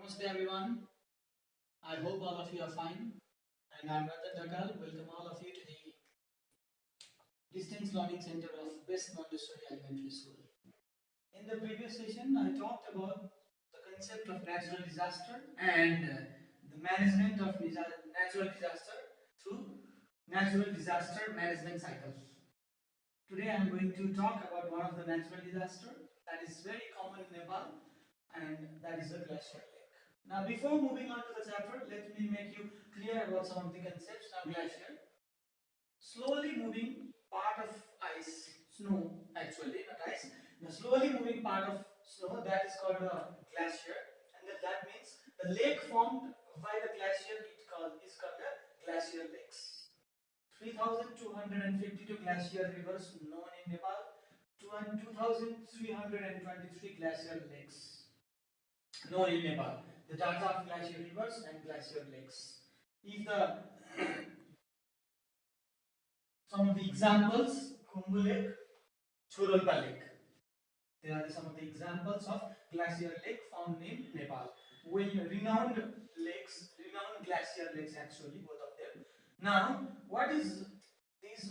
Namaste everyone. I hope all of you are fine. And I'm Ratan Dhakal. Welcome all of you to the Distance Learning Center of Best Montessori Elementary School. In the previous session, I talked about the concept of natural disaster and the management of natural disaster through natural disaster management cycle. Today, I'm going to talk about one of the natural disaster that is very common in Nepal, and that is the glacier lake. Now, before moving on to the chapter, let me make you clear about some of the concepts. Now, glacier, slowly moving part of ice, snow actually, not ice, the slowly moving part of snow, that is called a glacier, and that means the lake formed by the glacier is called a glacier lakes. 3,252 glacier rivers known in Nepal, 2,323 glacier lakes known in Nepal. The data of glacier rivers and glacier lakes. If the some of the examples, Khumbu Lake, Churolpa Lake. They are some of the examples of glacier lake found in Nepal. Well, renowned lakes, renowned glacier lakes actually, both of them. Now, what is this?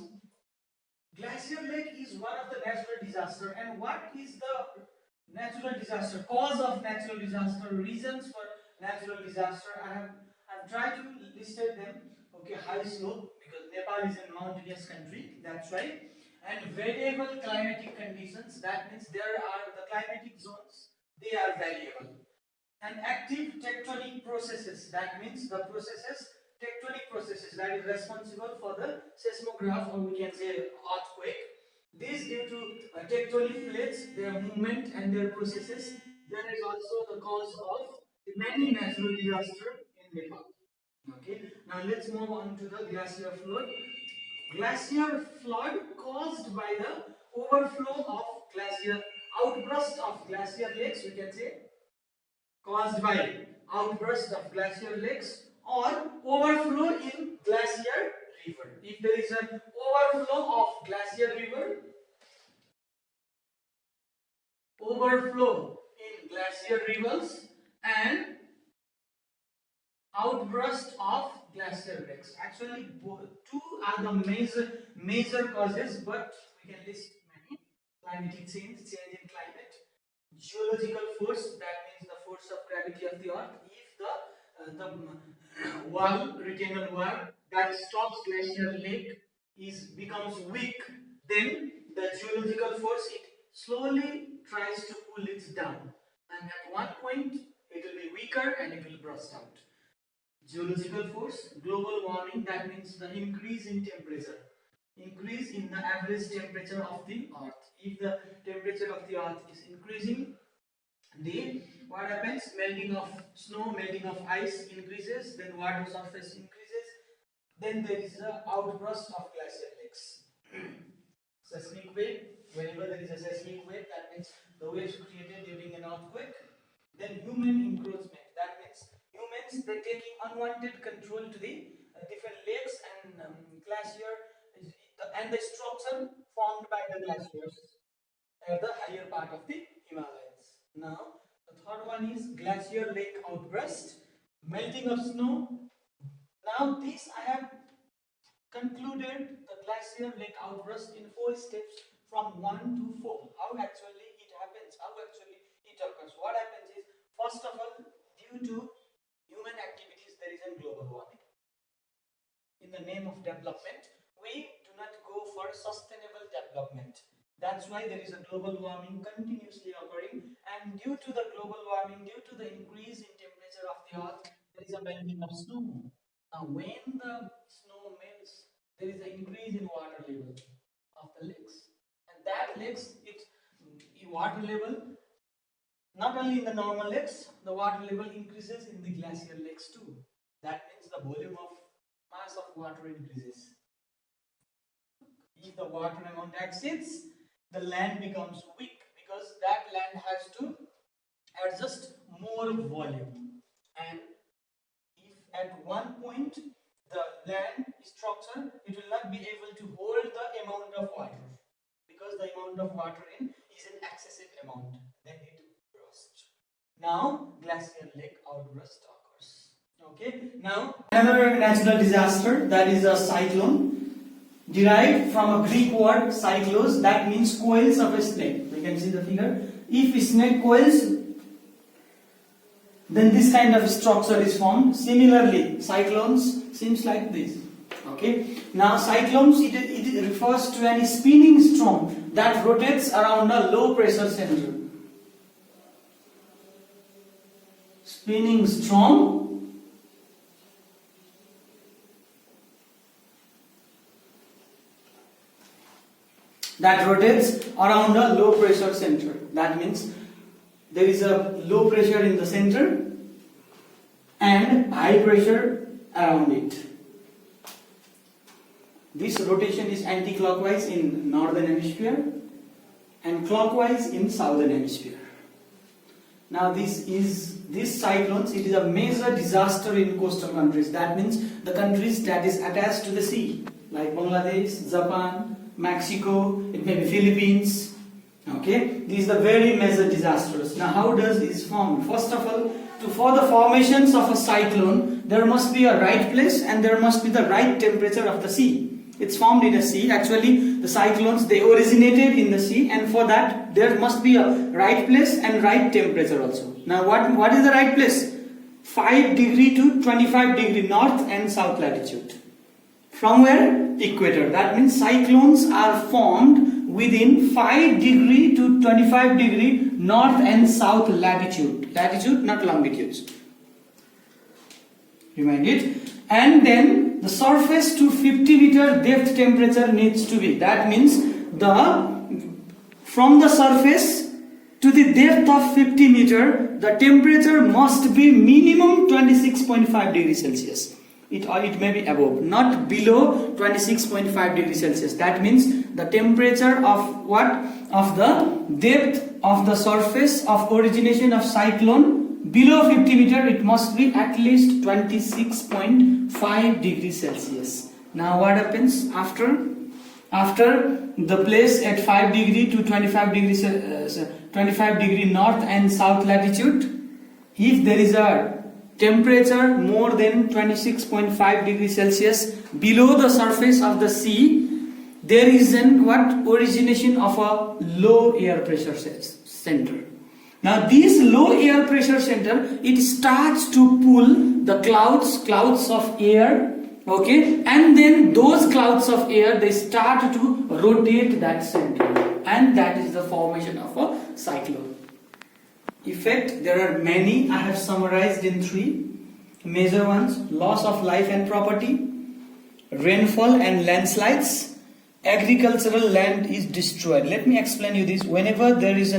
Glacier lake is one of the natural disaster, and what is the natural disaster? Cause of natural disaster, reasons for natural disaster. I've tried to list them. Okay, high slope because Nepal is a mountainous country. That's right. And variable climatic conditions. That means there are the climatic zones. They are variable. And active tectonic processes. That means the processes, tectonic processes that is responsible for the seismograph, or we can say earthquake. This due to tectonic plates, their movement and their processes. That is also the cause of many natural disasters in Nepal. Okay. Now let's move on to the glacier flood. Glacier flood caused by the overflow of glacier, outburst of glacier lakes, we can say, caused by outburst of glacier lakes or overflow in glacier river. If there is an overflow of glacier river, overflow in glacier rivers and outburst of glacier lakes. Actually, two are the major causes, but we can list many. Climatic change in climate, geological force, that means the force of gravity of the earth. If the wall, retaining wall that stops glacier lake becomes weak, then the geological force it slowly tries to pull it down, and at one point it will be weaker and it will burst out. Geological force, global warming, that means the increase in temperature, increase in the average temperature of the earth. If the temperature of the earth is increasing, then what happens? Melting of snow, melting of ice increases, then water surface increases, then there is a outburst of glacier lakes. Seismic wave, whenever there is a seismic wave, that means the waves created during an earthquake. Then human encroachment, that means humans they're taking unwanted control to the different lakes and glacier and the structure formed by the glaciers at the higher part of the Himalayas. Now, the third one is glacier lake outburst, melting of snow. Now, this I have concluded the glacier lake outburst in 4 steps from 1 to 4. How actually it happens, how actually it occurs. What happens is, first of all, due to human activities, there is a global warming. In the name of development, we do not go for sustainable development. That's why there is a global warming continuously occurring, and due to the global warming, due to the increase in temperature of the earth, there is a melting of snow. Now, when the snow melts, there is an increase in water level of the lakes, and that lakes, its water level, not only in the normal lakes, the water level increases in the glacier lakes too. That means the volume of mass of water increases. If the water amount exceeds, the land becomes weak because that land has to adjust more volume. And if at one point the land structure, it will not be able to hold the amount of water because the amount of water in is an excessive amount, then it bursts. Now glacial lake outburst occurs. Okay, now another natural disaster, that is a cyclone, derived from a Greek word cyclos, that means coils of a snake. You can see the figure. If a snake coils, then this kind of structure is formed. Similarly, cyclones seems like this. Okay. Now cyclones, it refers to any spinning storm that rotates around a low pressure center. Spinning storm that rotates around a low pressure center. That means there is a low pressure in the center and high pressure around it. This rotation is anti-clockwise in northern hemisphere and clockwise in southern hemisphere. Now these cyclones, it is a major disaster in coastal countries. That means the countries that is attached to the sea, like Bangladesh, Japan, Mexico, it may be Philippines. Okay, these are the very major disasters. Now how does this form? First of all, for the formations of a cyclone, there must be a right place and there must be the right temperature of the sea. It's formed in a sea. Actually, the cyclones, they originated in the sea, and for that there must be a right place and right temperature also. Now what is the right place? 5 degree to 25 degree north and south latitude. From where? Equator. That means cyclones are formed within 5 degree to 25 degree north and south latitude. Latitude, not longitudes. Remind it. And then the surface to 50 meter depth temperature needs to be. That means from the surface to the depth of 50 meter, the temperature must be minimum 26.5 degrees Celsius. It may be above, not below 26.5 degrees Celsius. That means the temperature of what? Of the depth of the surface of origination of cyclone below 50 meter, it must be at least 26.5 degrees Celsius. Now what happens after the place at 5 degree to 25 degree north and south latitude? If there is a temperature more than 26.5 degrees Celsius below the surface of the sea, there is an origination of a low air pressure center. Now this low air pressure center, it starts to pull the clouds of air, okay, and then those clouds of air, they start to rotate that center, and that is the formation of a cyclone. Effect, there are many. I have summarized in 3 major ones: loss of life and property, rainfall and landslides, agricultural land is destroyed. Let me explain you this. Whenever there is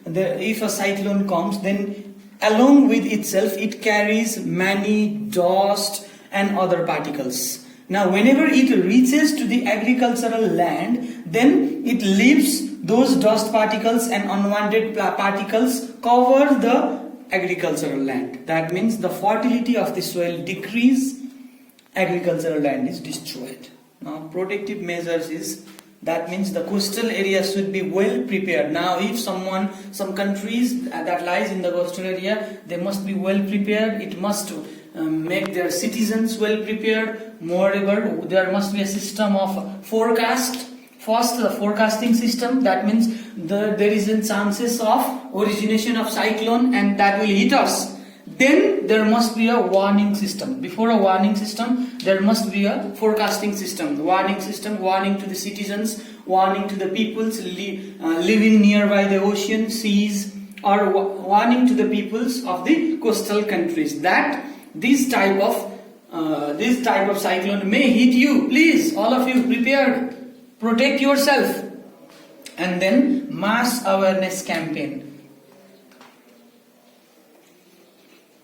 if a cyclone comes, then along with itself it carries many dust and other particles. Now whenever it reaches to the agricultural land, then it leaves those dust particles and unwanted particles cover the agricultural land. That means the fertility of the soil decrease, agricultural land is destroyed. Now protective measures is, that means the coastal area should be well prepared. Now if some countries that lies in the coastal area, they must be well prepared. It must make their citizens well prepared. Moreover, there must be a system of forecast. First, the forecasting system, that means there is a chances of origination of cyclone and that will hit us. Then there must be a warning system. Before a warning system, there must be a forecasting system. Warning system, warning to the citizens, warning to the peoples living nearby the ocean, seas, or warning to the peoples of the coastal countries that this type of cyclone may hit you. Please, all of you, prepared, protect yourself. And then mass awareness campaign.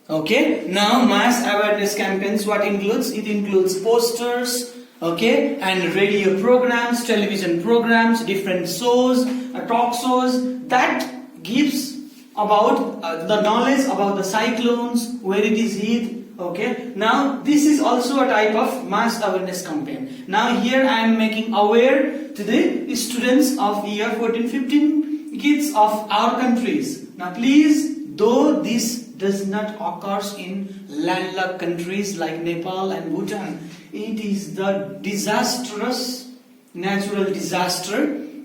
Okay, now mass awareness campaigns, what includes? It includes posters, okay, and radio programs, television programs, different shows, talk shows that gives about the knowledge about the cyclones, where it is hit. Okay, now this is also a type of mass awareness campaign. Now here I am making aware to the students of year 14-15 kids of our countries. Now please Though this does not occur in landlocked countries like Nepal and Bhutan, it is the disastrous natural disaster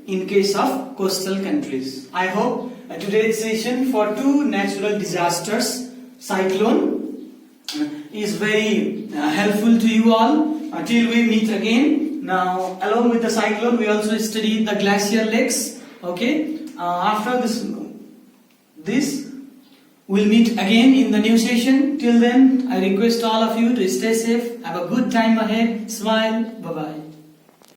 in case of coastal countries. I hope today's session for two natural disasters, cyclone, is very helpful to you all. Till we meet again. Now, along with the cyclone, we also studied the glacier lakes. Okay. After this we'll meet again in the new session. Till then, I request all of you to stay safe. Have a good time ahead. Smile. Bye bye.